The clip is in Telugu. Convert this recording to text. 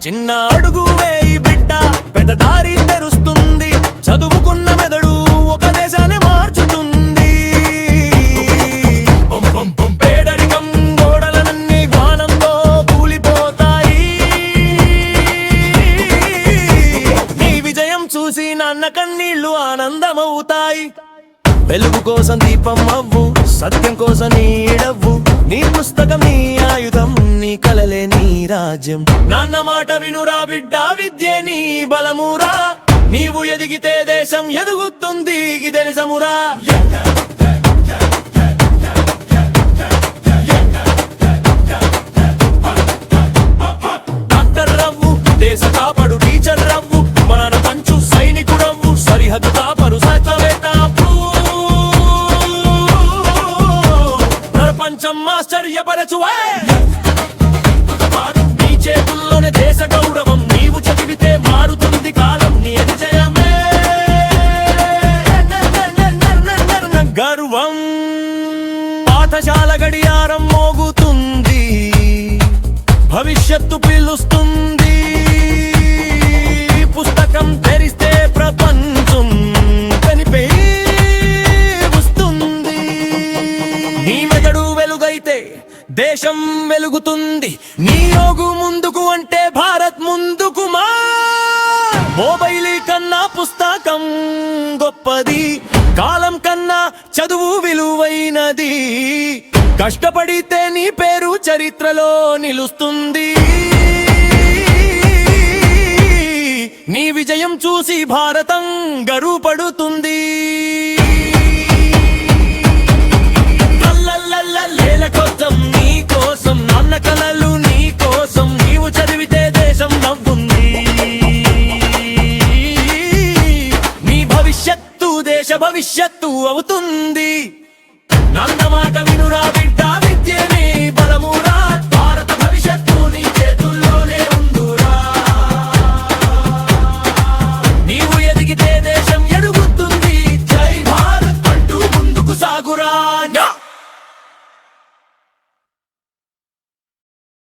చిన్న అడుగు వేయి బిడ్డ పెద్ద దారి తెరుస్తుంది. చదువుకున్న మెదడు ఒక దేశాన్ని మార్చుతుంది. పేదరికం గోడలన్నీ వానంతో కూలిపోతాయి. నీ విజయం చూసి నాన్న కన్నీళ్లు ఆనందమవుతాయి. వెలుగు కోసం దీపం అవ్వు, సత్యం కోసం నీడవ్వు. నీ పుస్తకం నీ ఆయుధం, నీ కలలే నీ రాజ్యం. నాన్న మాట వినురా బిడ్డ, విద్యే నీ బలమురా. నీవు ఎదిగితే దేశం ఎదుగుతుంది, ఇది నిజమురా. డాక్టర్ రవ్వు, దేశ కాపడు టీచర్ రవ్వు. మన పంచు సైనికుడవ్వు, సరిహద్దు కాపరు శాస్త్రవేత్త. ప్రపంచం ఆశ్చర్యపరచు. నీ చేతుల్లోనే దేశ గౌరవం. నీవు చదివితే మారుతుంది కాలం. నీ విజయమే గర్వం. పాఠశాల గడియారం మోగుతుంది, భవిష్యత్తు పిలుస్తుంది. పుస్తకం తెరిస్తే ప్రపంచం కనిపే వస్తుంది. నీ మెదడు వెలుగైతే దేశం వెలుగుతుంది. నీ యోగు ముందుకు అంటే భారత్ ముందుకు. మా మొబైల్ కన్నా పుస్తకం గొప్పది. కాలం కన్నా చదువు విలువైనది. కష్టపడితే నీ పేరు చరిత్రలో నిలుస్తుంది. నీ విజయం చూసి భారతం గర్వపడుతుంది. కోసం నీ కోసం నాన్న కలలు నీ కోసం. నీవు చదివితే దేశం నవ్వుంది. నీ భవిష్యత్తు దేశ భవిష్యత్తు అవుతుంది. నాన్న మాట వినురా.